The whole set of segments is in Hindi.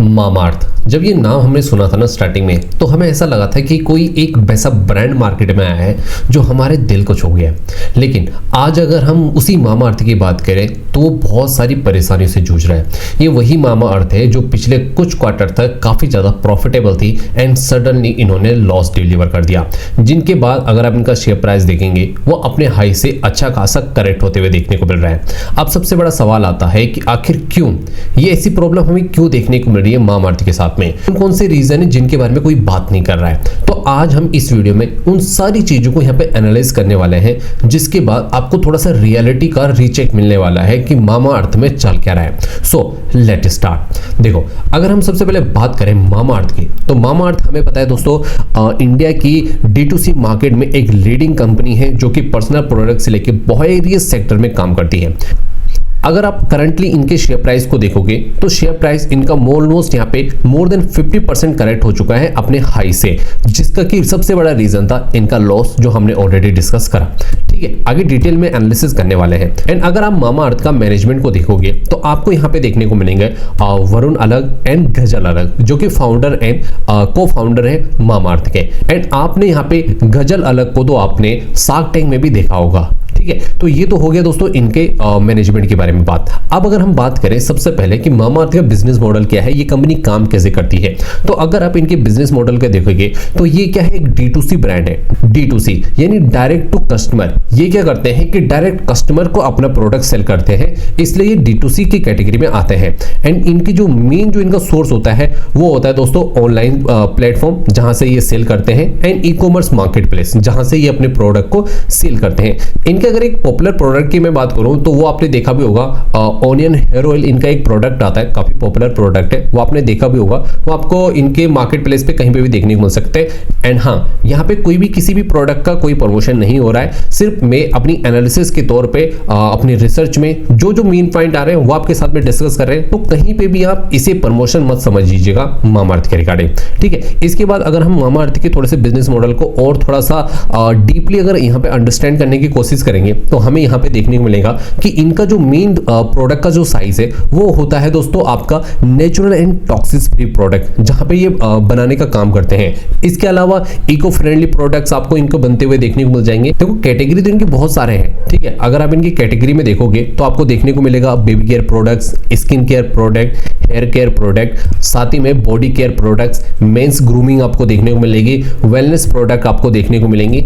मामाअर्थ, जब ये नाम हमने सुना था ना स्टार्टिंग में, तो हमें ऐसा लगा था कि कोई एक वैसा ब्रांड मार्केट में आया है जो हमारे दिल को छू गया है। लेकिन आज अगर हम उसी मामाअर्थ की बात करें तो वो बहुत सारी परेशानियों से जूझ रहा है। ये वही मामाअर्थ है जो पिछले कुछ क्वार्टर तक काफ़ी ज़्यादा प्रॉफिटेबल थी एंड सडनली इन्होंने लॉस डिलीवर कर दिया, जिनके बाद अगर आप इनका शेयर प्राइस देखेंगे वो अपने हाई से अच्छा खासा करेक्ट होते हुए देखने को मिल रहा है। अब सबसे बड़ा सवाल आता है कि आखिर क्यों ये ऐसी प्रॉब्लम हमें क्यों देखने को मिल रही है मामाअर्थ के साथ में, कौन से रीजन है जिनके बारे में कोई बात नहीं कर रहा है। तो आज हम इस वीडियो में उन सारी चीजों को यहाँ पे एनालाइज करने वाले हैं, जिसके बाद आपको थोड़ा सा रियलिटी का रीचेक मिलने वाला है कि मामाअर्थ में चल क्या रहा है। So let start. देखो, अगर हम सबसे पहले बात करें मामाअर्थ की, तो मामाअर्थ हमें पता है दोस्तों इंडिया की D2C मार्केट में एक लीडिंग कंपनी है जो कि पर्सनल प्रोडक्ट से लेकर वेरियस सेक्टर में काम करती है। अगर आप करंटली इनके शेयर प्राइस को देखोगे तो शेयर प्राइस इनका ऑलमोस्ट यहाँ पे मोर देन 50% करेक्ट हो चुका है अपने हाई से, जिसका कि सबसे बड़ा रीजन था इनका लॉस जो हमने ऑलरेडी डिस्कस करा। ठीक है, आगे डिटेल में एनालिसिस करने वाले हैं। एंड अगर आप मामाअर्थ का मैनेजमेंट को देखोगे तो आपको यहाँ पे देखने को मिलेंगे वरुण अलग एंड गजल अलग, जो कि फाउंडर एंड को फाउंडर है मामाअर्थ के। एंड आपने यहाँ पे गजल अलग को तो आपने शार्क टैंक में भी देखा होगा। ठीक है, तो ये तो हो गया दोस्तों इनके मैनेजमेंट के बारे में बात। अब अगर हम बात करें सबसे पहले कि मामाअर्थ का बिजनेस मॉडल क्या है, ये कंपनी काम कैसे करती है, तो अगर आप इनके बिजनेस मॉडल को देखोगे तो ये क्या है, एक D2C ब्रांड है। D2C यानी डायरेक्ट टू कस्टमर। ये क्या करते हैं कि डायरेक्ट कस्टमर को अपना प्रोडक्ट सेल करते हैं, इसलिए ये D2C की कैटेगरी में आते हैं। एंड इनकी जो मेन जो इनका सोर्स होता है वो होता है दोस्तों ऑनलाइन प्लेटफॉर्म, जहां से ये सेल करते हैं, एंड ई-कॉमर्स मार्केट प्लेस, जहां से ये अपने प्रोडक्ट को सेल करते हैं। इनके अगर एक पॉपुलर प्रोडक्ट की मैं बात करूं तो वो आपने देखा भी होगा, ऑनियन हेयर ऑयल इनका एक प्रोडक्ट आता है, काफी पॉपुलर प्रोडक्ट है, वो आपने देखा भी होगा। वो आपको इनके मार्केट प्लेस पे कहीं पे भी देखने को मिल सकते हैं। एंड हाँ, यहाँ पे कोई भी किसी भी प्रोडक्ट का कोई प्रमोशन नहीं हो रहा है, सिर्फ मैं अपनी एनालिसिस के तौर पे अपनी रिसर्च में जो मेन पॉइंट आ रहे हैं वो आपके साथ में डिस्कस कर रहे हैं। तो कहीं पे भी आप इसे प्रमोशन मत समझ लीजिएगा मामाअर्थ के रिगार्डिंग। ठीक है, इसके बाद अगर हम मामाअर्थ के थोड़े से बिजनेस मॉडल को और थोड़ा सा डीपली अगर यहाँ पे अंडरस्टैंड करने की कोशिश करेंगे तो हमें यहाँ पे देखने को मिलेगा कि इनका जो मेन प्रोडक्ट का जो साइज है वो होता है दोस्तों आपका natural and toxins free product, जहां पे ये बनाने का काम करते हैं। इसके अलावा इको फ्रेंडली प्रोडक्ट्स आपको इनको बनते हुए देखने को मिल जाएंगे। देखो, कैटेगरी तो इनकी बहुत सारे हैं। ठीक है, अगर आप इनकी कैटेगरी में देखोगे तो आपको देखने को मिलेगा baby care products, skin care product, hair care product, साथ ही में body care products, men's grooming आपको देखने को मिलेगी, वेलनेस प्रोडक्ट आपको देखने को मिलेंगी।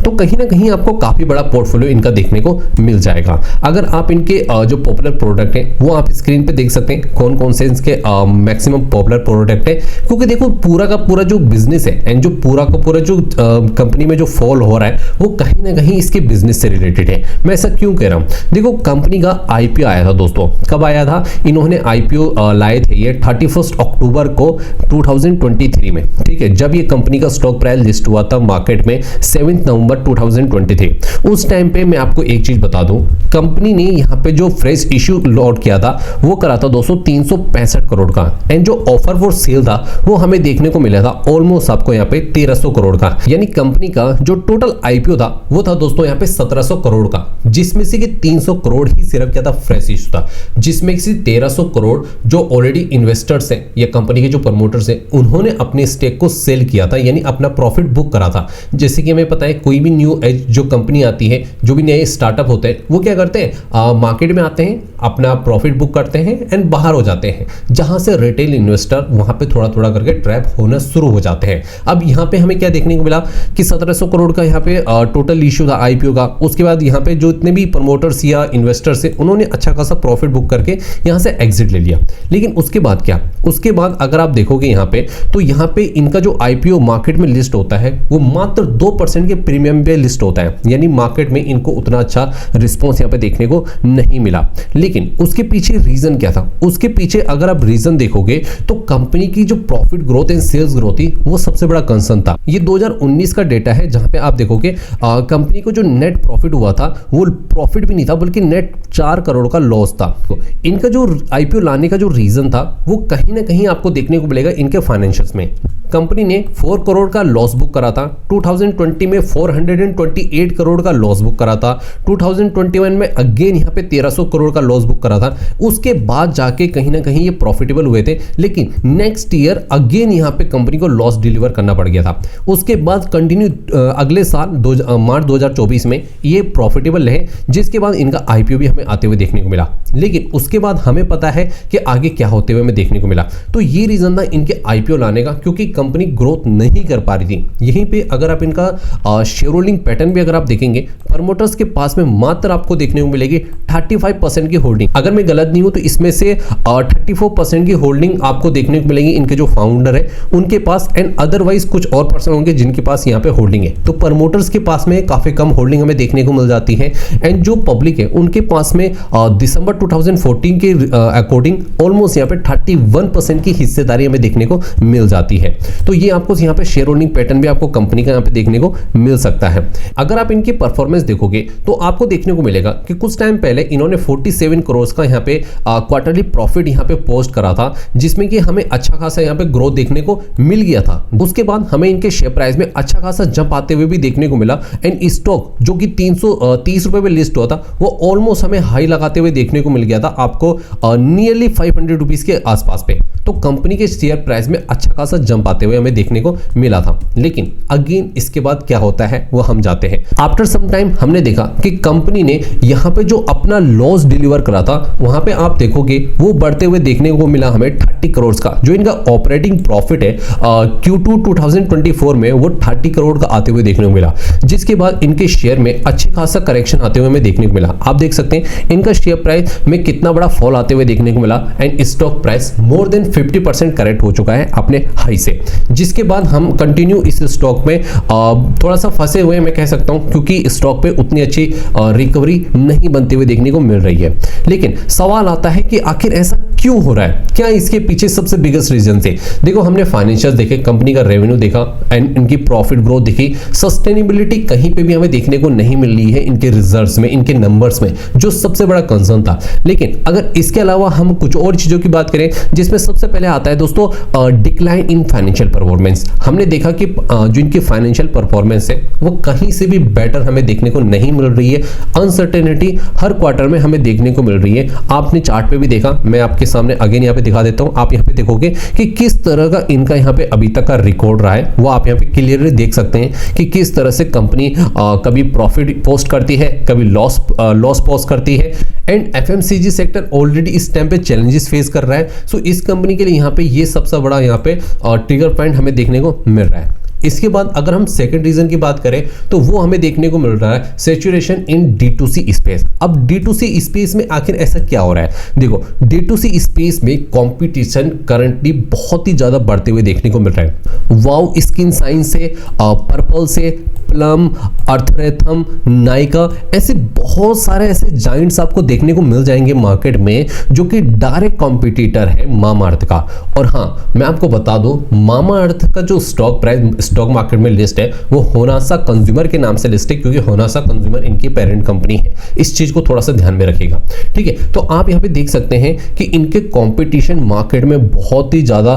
तो कहीं ना कहीं आपको काफी बड़ा पोर्टफोलियो इनका देखने को मिल जाएगा। अगर आप इनके जो पॉपुलर प्रोडक्ट है वो आप स्क्रीन पे देख सकते हैं कौन कौन से इनके मैक्सिमम पॉपुलर प्रोडक्ट है, क्योंकि देखो पूरा का पूरा जो बिजनेस है एंड जो पूरा का पूरा जो कंपनी में जो फॉल हो रहा है वो कहीं ना कहीं इसके बिजनेस से रिलेटेड है। मैं ऐसा क्यों कह रहा हूं, देखो कंपनी का IPO आया था दोस्तों। कब आया था, इन्होंने IPO लाए थे ये 31 अक्टूबर को 2023 में। ठीक है, जब ये कंपनी का स्टॉक प्राइस लिस्ट हुआ था मार्केट में 7 नवंबर 2023। उस टाइम पे मैं आपको एक चीज बता दूं, कंपनी ने यहाँ पे जो फ्रेश इश्यू लॉट किया था वो करा था दोस्तों 365 करोड़ का, एंड जो ऑफर फॉर सेल था वो हमें देखने को मिला था ऑलमोस्ट आपको यहाँ पे 1300 करोड़ का। यानी कंपनी का जो टोटल IPO था वो था दोस्तों यहाँ पे 1700 करोड़ का, जिसमें से कि 300 करोड़ ही सिर्फ क्या था, फ्रेश इश्यू था, जिसमें से 1300 करोड़ जो ऑलरेडी इन्वेस्टर्स हैं या कंपनी के जो प्रमोटर्स हैं उन्होंने अपने स्टेक को सेल किया था, यानी अपना प्रॉफिट बुक करा था। जैसे कि हमें पता है कोई भी न्यू एज जो कंपनी आती है, जो भी नए स्टार्टअप होते हैं, वो क्या करते हैं, मार्केट में आते हैं, अपना प्रॉफिट बुक करते हैं एंड बाहर हो जाते हैं, जहां से रिटेल इन्वेस्टर वहां पे थोड़ा थोड़ा करके ट्रैप होना शुरू हो जाते हैं। अब यहाँ पे हमें क्या देखने को मिला कि 1700 करोड़ का यहाँ पे टोटल इश्यू था IPO का। उसके बाद यहाँ पे जो इतने भी प्रमोटर्स या इन्वेस्टर्स हैं उन्होंने अच्छा खासा प्रॉफिट बुक करके यहाँ से एग्जिट ले लिया। लेकिन उसके बाद क्या, उसके बाद अगर आप देखोगे यहाँ पे तो यहाँ पे इनका जो IPO मार्केट में लिस्ट होता है वो मात्र 2% के प्रीमियम पे लिस्ट होता है, यानी मार्केट में इनको उतना अच्छा रिस्पॉन्स यहाँ पे देखने को नहीं मिला। लेकिन उसके पीछे रीजन क्या था, उसके पीछे अगर आप रीजन देखोगे तो कंपनी की जो profit growth and sales growth थी वो सबसे बड़ा कंसर्न था। ये 2019 का डेटा है, जहां पे आप देखोगे कंपनी को जो नेट प्रॉफिट हुआ था वो प्रॉफिट भी नहीं था बल्कि नेट 4 करोड़ का लॉस था। तो इनका जो IPO लाने का जो रीजन था वो कहीं ना कहीं आपको देखने को मिलेगा इनके फाइनेंशियल्स में। कंपनी ने 4 करोड़ का लॉस बुक करा था, 2020 में 428 करोड़ का लॉस बुक करा था, 2021 में अगेन यहाँ पे 1300 करोड़ का लॉस बुक करा था। उसके बाद जाके कहीं ना कहीं ये प्रॉफिटेबल हुए थे, लेकिन नेक्स्ट ईयर अगेन यहाँ पे कंपनी को लॉस डिलीवर करना पड़ गया था। उसके बाद कंटिन्यू अगले साल मार्च 2024 में ये प्रॉफिटेबल रहे, जिसके बाद इनका आईपीओ भी हमें आते हुए देखने को मिला। लेकिन उसके बाद हमें पता है कि आगे क्या होते हुए हमें देखने को मिला। तो ये रीजन था इनके आईपीओ लाने का, क्योंकि कंपनी ग्रोथ नहीं कर पा रही थी। यहीं पे अगर आप इनका शेयर होल्डिंग पैटर्न भी अगर आप देखेंगे, प्रमोटर्स के पास में मात्र आपको देखने को मिलेगी 35% की होल्डिंग। अगर मैं गलत नहीं हूं तो इसमें से 34% की होल्डिंग आपको देखने को मिलेगी इनके जो फाउंडर है उनके पास, एंड अदरवाइज कुछ और पर्सन होंगे जिनके पास यहाँ पे होल्डिंग है। तो प्रमोटर्स के पास में काफी कम होल्डिंग हमें देखने को मिल जाती है, एंड जो पब्लिक है उनके पास में दिसंबर 2014 के अकॉर्डिंग ऑलमोस्ट यहाँ पे 31% की हिस्सेदारी हमें देखने को मिल जाती है। तो ये आपको यहाँ पे शेयर होल्डिंग पैटर्न भी आपको कंपनी का यहाँ पे देखने को मिल सकता है। अगर आप इनकी परफॉर्मेंस देखोगे तो आपको देखने को मिलेगा कि कुछ टाइम पहले इन्होंने 47 करोड़ का यहाँ पे क्वार्टरली प्रॉफिट यहाँ पे पोस्ट करा था, जिसमें कि हमें अच्छा खासा यहाँ पे ग्रोथ देखने को मिल गया था। उसके बाद हमें इनके शेयर प्राइस में अच्छा खासा जंप आते हुए भी देखने को मिला, एंड स्टॉक जो कि 330 रुपए पे लिस्ट हुआ था वो ऑलमोस्ट हमें हाई लगाते हुए देखने को मिल गया था आपको नियरली 500 रुपीज के आसपास पे। तो कंपनी के शेयर प्राइस में अच्छा खासा जंप आते हुए हमें देखने को मिला था। लेकिन अगेन इसके बाद क्या होता है वो हम जाते हैं। आफ्टर सम टाइम हमने देखा कि कंपनी ने यहाँ पे जो अपना लॉस डिलीवर करा था वहां पे आप देखोगे वो बढ़ते हुए देखने को मिला हमें 30 करोड़ का। जो इनका ऑपरेटिंग प्रॉफिट है Q2 2024 में वो 30 करोड़ का आते हुए देखने को मिला, जिसके बाद इनके शेयर में अच्छे खासा करेक्शन आते हुए हमें देखने को मिला। आप देख सकते हैं इनका शेयर प्राइस में कितना बड़ा फॉल आते हुए देखने को मिला, and stock price more than 50% correct हो चुका है अपने हाई से। जिसके बाद हम कंटिन्यू इस स्टॉक में थोड़ा सा फंसे हुए मैं कह सकता हूं, क्योंकि स्टॉक पे उतनी अच्छी रिकवरी नहीं बनती हुई देखने को मिल रही है। लेकिन सवाल आता है कि आखिर ऐसा क्यों हो रहा है, क्या इसके पीछे सबसे बिगेस्ट रीजन थे। देखो हमने फाइनेंशियल देखे, कंपनी का रेवेन्यू देखा, एंड इनकी प्रॉफिट ग्रोथ देखी। सस्टेनेबिलिटी कहीं पे भी हमें देखने को नहीं मिल रही है इनके रिजल्ट्स में, इनके नंबर्स में, जो सबसे बड़ा कंसर्न था। लेकिन अगर इसके अलावा हम कुछ और चीजों की बात करें, जिसमें सबसे पहले आता है दोस्तों डिक्लाइन इन फाइनेंशियल परफॉर्मेंस। हमने देखा कि जो इनकी फाइनेंशियल परफॉर्मेंस है वो कहीं से भी बेटर हमें देखने को नहीं मिल रही है। अनसर्टेनिटी हर क्वार्टर में हमें देखने को मिल रही है। आपने चार्ट पे भी देखा, मैं आपके सामने अगेन यहाँ पे दिखा देता हूँ। आप यहाँ पे देखोगे कि किस तरह का इनका यहाँ पे अभी तक का रिकॉर्ड रहा है, वो आप यहाँ पे क्लियरली देख सकते हैं कि किस तरह से कंपनी कभी प्रॉफिट पोस्ट करती है, कभी लॉस पोस्ट करती है। एंड एफएमसीजी सेक्टर ऑलरेडी इस टाइम पे चैलेंजेस फेस कर रहा है। सो इस कंपनी के लिए यहाँ पे ये सबसे बड़ा यहाँ पे ट्रिगर पॉइंट हमें देखने को मिल रहा है। इसके बाद अगर हम सेकंड रीजन की बात करें तो वो हमें देखने को मिल रहा है सैचुरेशन इन D2C स्पेस। अब D2C स्पेस में आखिर ऐसा क्या हो रहा है, देखो D2C स्पेस में कंपटीशन करंटली बहुत ही ज्यादा बढ़ते हुए देखने को मिल रहा है। वाव स्किन साइंस से, पर्पल से, प्लम, अर्थरेथम, नाइका, ऐसे बहुत सारे ऐसे जाइंट्स आपको देखने को मिल जाएंगे मार्केट में, जो कि डायरेक्ट कॉम्पिटिटर है मामाअर्थ का। और हाँ, मैं आपको बता दूं, मामाअर्थ का जो स्टॉक प्राइस स्टॉक मार्केट में लिस्ट है वो होनासा कंज्यूमर के नाम से लिस्ट है, क्योंकि होनासा कंज्यूमर इनकी पेरेंट कंपनी है। इस चीज को थोड़ा सा ध्यान में रखिएगा, ठीक है। तो आप यहाँ पे देख सकते हैं कि इनके कंपटीशन मार्केट में बहुत ही ज्यादा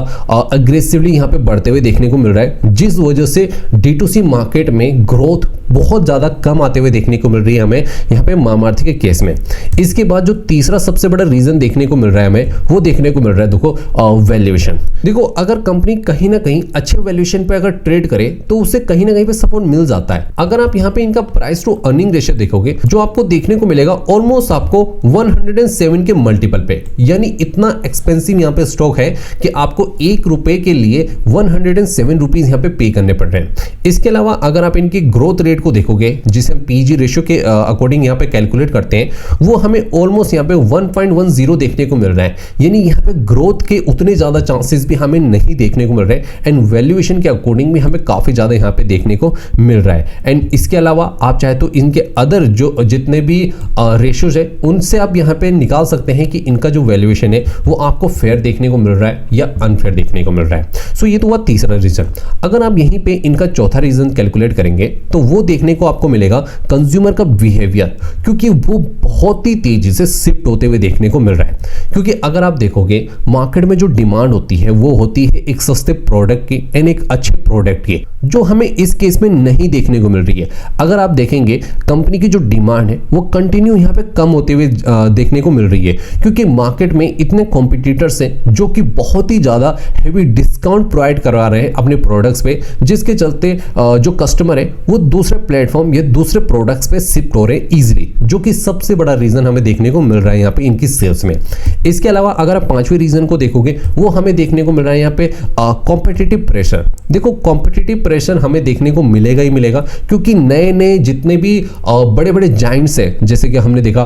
अग्रेसिवली यहाँ पे बढ़ते हुए देखने को मिल रहा है, जिस वजह से D2C मार्केट में ग्रोथ बहुत ज्यादा कम आते हुए देखने को मिल रही है हमें यहाँ पे मामाअर्थ के केस में। इसके बाद जो तीसरा सबसे बड़ा रीजन देखने को मिल रहा है हमें, वो देखने को मिल रहा है देखो वैल्यूएशन। देखो अगर कंपनी कहीं ना कहीं अच्छे वैल्यूएशन पे अगर ट्रेड करे तो उसे कहीं ना कहीं पे सपोर्ट मिल जाता है। अगर आप यहाँ पे इनका प्राइस टू अर्निंग रेशियो देखोगे, जो आपको देखने को मिलेगा ऑलमोस्ट आपको 107 के मल्टीपल पे, यानी इतना एक्सपेंसिव यहाँ पे स्टॉक है कि आपको 1 रुपए के लिए 107 रुपीज यहाँ पे पे करने पड़ रहे हैं। इसके अलावा अगर आप इनकी ग्रोथ रेट को देखोगे, जिसे हम पीजी रेशियो के अकॉर्डिंग यहाँ पे कैलकुलेट करते हैं, वो हमें ऑलमोस्ट यहाँ पे 1.10 देखने को मिल रहा है। यानी यहाँ पे ग्रोथ के उतने ज्यादा चांसेस भी हमें नहीं देखने को मिल रहे हैं, एंड वैल्यूएशन के अकॉर्डिंग भी हमें काफी ज्यादा यहाँ पे देखने को मिल रहा है। एंड इसके अलावा आप चाहे तो इनके अदर जो जितने भी रेशियोज है उनसे आप यहाँ पे निकाल सकते हैं कि इनका जो वैल्यूएशन है वो आपको फेयर देखने को मिल रहा है या अनफेयर देखने को मिल रहा है। सो ये तो हुआ तीसरा रीजन। अगर आप यहीं पे इनका चौथा रीजन कैलकुलेट करेंगे तो वो देखने को आपको मिलेगा कंज्यूमर का बिहेवियर, क्योंकि वो बहुत ही तेजी से शिफ्ट होते हुए देखने को मिल रहा है। क्योंकि अगर आप देखोगे मार्केट में जो डिमांड होती है वो होती है एक सस्ते प्रोडक्ट की एंड एक अच्छे प्रोडक्ट की, जो हमें इस केस में नहीं देखने को मिल रही है। अगर आप देखेंगे कंपनी की जो डिमांड है वो कंटिन्यू यहाँ पे कम होते हुए देखने को मिल रही है, क्योंकि मार्केट में इतने कॉम्पिटिटर्स हैं जो कि बहुत ही ज़्यादा हैवी डिस्काउंट प्रोवाइड करवा रहे हैं अपने प्रोडक्ट्स पे, जिसके चलते जो कस्टमर है वो दूसरे प्लेटफॉर्म या दूसरे प्रोडक्ट्स पे शिफ्ट हो रहे हैं ईजिली, जो कि सबसे बड़ा रीजन हमें देखने को मिल रहा है यहाँ पे इनकी सेल्स में। इसके अलावा अगर आप पांचवें रीजन को देखोगे वो हमें देखने को मिल रहा है यहाँ पे कॉम्पिटिटिव प्रेशर। देखो कॉम्पिटिटिव प्रेशर हमें देखने को मिलेगा ही मिलेगा, क्योंकि नए नए जितने भी बड़े बड़े जाइंट्स हैं, जैसे कि हमने देखा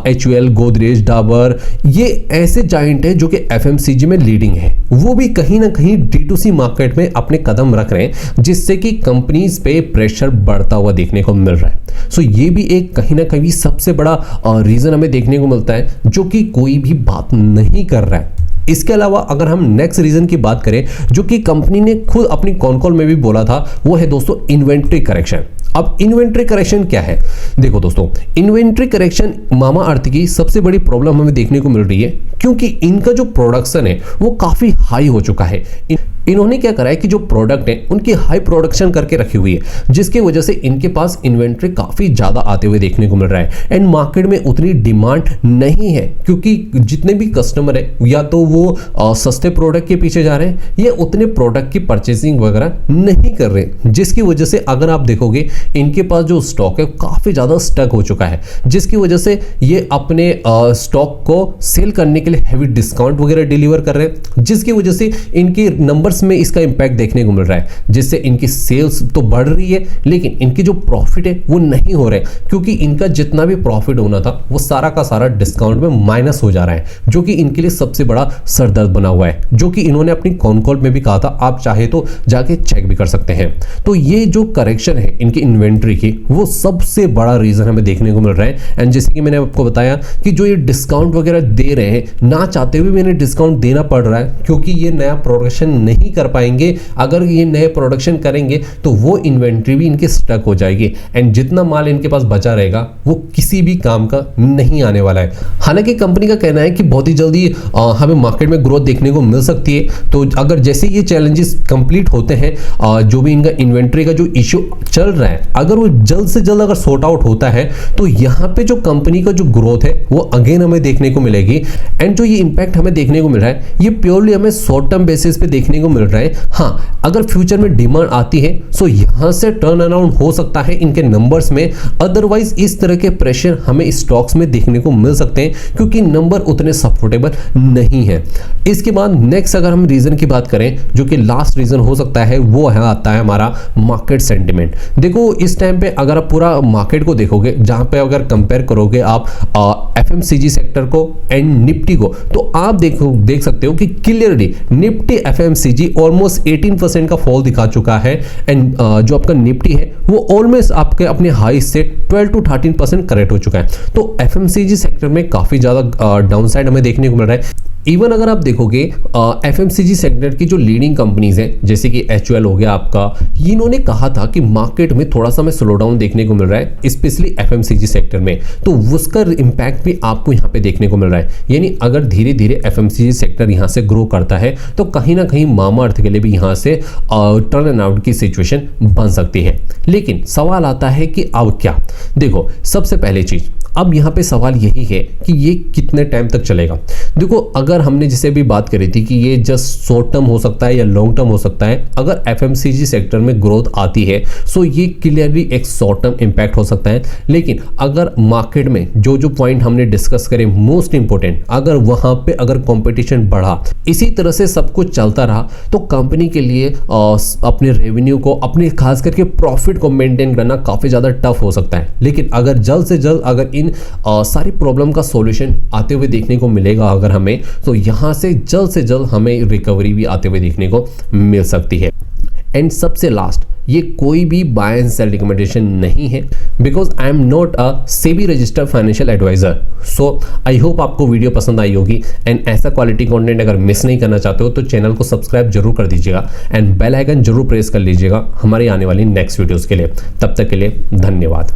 HUL, गोदरेज, डाबर, ये ऐसे जाइंट है जो कि FMCG में लीडिंग है, वो भी कहीं ना कहीं D2C मार्केट में अपने कदम रख रहे हैं, जिससे कि कंपनीज पे प्रेशर बढ़ता हुआ देखने को मिल रहा है। सो ये भी एक कहीं ना कहीं सबसे बड़ा रीजन हमें देखने को मिलता है, जो कि कोई भी बात नहीं कर रहा है। इसके अलावा अगर हम नेक्स्ट रीजन की बात करें, जो कि कंपनी ने खुद अपनी कॉन कॉल में भी बोला था, वो है दोस्तों इन्वेंट्री करेक्शन। अब इन्वेंट्री करेक्शन क्या है? देखो दोस्तों, इन्वेंट्री करेक्शन मामाअर्थ की सबसे बड़ी प्रॉब्लम हमें देखने को मिल रही है, क्योंकि इनका जो प्रोडक्शन है वो काफी हाई हो चुका है। इन्होंने क्या करा है कि जो प्रोडक्ट है उनकी हाई प्रोडक्शन करके रखी हुई है, जिसकी वजह से इनके पास इन्वेंट्री काफी ज्यादा आते हुए देखने को मिल रहा है एंड मार्केट में उतनी डिमांड नहीं है, क्योंकि जितने भी कस्टमर है या तो वो सस्ते प्रोडक्ट के पीछे जा रहे हैं या उतने प्रोडक्ट की परचेसिंग वगैरह नहीं कर रहे, जिसकी वजह से अगर आप देखोगे इनके पास जो स्टॉक है काफी ज्यादा स्टक हो चुका है, जिसकी वजह से ये अपने स्टॉक को सेल करने के लिए हैवी डिस्काउंट वगैरह डिलीवर कर रहे हैं, जिसकी वजह से इनके नंबर में इसका इंपैक्ट देखने को मिल रहा है, जिससे इनकी सेल्स तो बढ़ रही है लेकिन इनकी जो प्रॉफिट है वो नहीं हो रहा है, क्योंकि इनका जितना भी प्रॉफिट होना था वो सारा का सारा डिस्काउंट में माइनस हो जा रहा है, जो कि इनके लिए सबसे बड़ा सरदर्द बना हुआ है, जो कि इन्होंने अपनी कॉन कॉल में भी कहा था, आप चाहे तो जाके चेक भी कर सकते हैं। तो ये जो करेक्शन है इनकी इन्वेंट्री की, वो सबसे बड़ा रीजन हमें देखने को मिल रहा है। एंड जैसे कि मैंने आपको बताया कि जो ये डिस्काउंट वगैरह दे रहे हैं, ना चाहते हुए भी इन्हें डिस्काउंट देना पड़ रहा है, क्योंकि ये नया प्रोडक्शन नहीं कर पाएंगे। अगर ये नए प्रोडक्शन करेंगे तो वो इन्वेंट्री भी इनके स्टक हो जाएगी एंड जितना माल इनके पास बचा रहेगा वो किसी भी काम का नहीं आने वाला है। हालांकि कंपनी का कहना है कि बहुत ही जल्दी हमें मार्केट में ग्रोथ देखने को मिल सकती है, तो अगर जैसे ये चैलेंजेस कंप्लीट होते हैं, जो भी इनका इन्वेंट्री का जो इश्यू चल रहा है, अगर वो जल्द से जल्द अगर सॉर्ट आउट होता है तो यहाँ पे जो कंपनी का जो ग्रोथ है वो अगेन हमें देखने को मिलेगी। एंड जो ये इंपैक्ट हमें देखने को मिल रहा है ये प्योरली हमें शॉर्ट टर्म बेसिस पे देखने को मिल रहा है। हाँ, अगर फ्यूचर में डिमांड आती है तो यहां से टर्न अराउंड हो सकता है इनके नंबर्स में, अदरवाइज इस तरह के प्रेशर हमें स्टॉक्स में देखने को मिल सकते हैं, क्योंकि नंबर उतने सपोर्टेबल नहीं है। इसके बाद नेक्स्ट अगर हम रीजन की बात करें, जो कि लास्ट रीजन हो सकता है, वो है आता है हमारा मार्केट सेंटिमेंट। देखो इस टाइम पे अगर आप पूरा मार्केट को देखोगे, जहां पे अगर कंपेयर करोगे आप FMCG सेक्टर को एंड निफ्टी को, तो आप देख सकते हो कि क्लियरली निफ्टी FMCG ऑलमोस्ट 18% का फॉल दिखा चुका है एंड जो आपका निफ्टी है वो ऑलमोस्ट आपके अपने हाई से 12 to 13% करेक्ट हो चुका है। तो FMCG सेक्टर में काफी ज्यादा डाउनसाइड हमें देखने को मिल रहा है। इवन अगर आप देखोगे FMCG सेक्टर की जो लीडिंग कंपनीज हैं, जैसे कि HUL हो गया आपका, इन्होंने कहा था कि मार्केट में थोड़ा सा हमें स्लो डाउन देखने को मिल रहा है, स्पेशली FMCG सेक्टर में, तो उसका इम्पैक्ट भी आपको यहाँ पे देखने को मिल रहा है। यानी अगर धीरे धीरे FMCG सेक्टर यहाँ से ग्रो करता है तो कहीं ना कहीं मामाअर्थ के लिए भी यहाँ से टर्न एंड आउट की सिचुएशन बन सकती है। लेकिन सवाल आता है कि अब क्या? देखो सबसे पहले चीज, अब यहाँ पे सवाल यही है कि ये कितने टाइम तक चलेगा। देखो अगर हमने जिसे भी बात करी थी कि ये जस्ट शॉर्ट टर्म हो सकता है या लॉन्ग टर्म हो सकता है, अगर FMCG सेक्टर में ग्रोथ आती है सो ये क्लियरली एक शॉर्ट टर्म इम्पैक्ट हो सकता है। लेकिन अगर मार्केट में जो जो पॉइंट हमने डिस्कस करे मोस्ट इंपॉर्टेंट, अगर वहां पे अगर कंपटीशन बढ़ा, इसी तरह से सब कुछ चलता रहा, तो कंपनी के लिए अपने रेवेन्यू को, अपने खास करके प्रॉफिट को मेंटेन करना काफी ज्यादा टफ हो सकता है। लेकिन अगर जल्द से जल्द अगर इन सारी प्रॉब्लम का सॉल्यूशन आते हुए देखने को मिलेगा अगर हमें, तो यहां से जल्द हमें रिकवरी भी आते हुए देखने को मिल सकती है। एंड सबसे लास्ट, ये कोई भी बाय एंड सेल रिकमेंडेशन नहीं है, because I am not a SEBI registered financial advisor. So I hope आपको वीडियो पसंद आई होगी, एंड ऐसा क्वालिटी कंटेंट अगर मिस नहीं करना चाहते हो तो चैनल को सब्सक्राइब जरूर कर दीजिएगा एंड बेल आइकन जरूर प्रेस कर लीजिएगा हमारी आने वाली नेक्स्ट वीडियोस के लिए। तब तक के लिए धन्यवाद।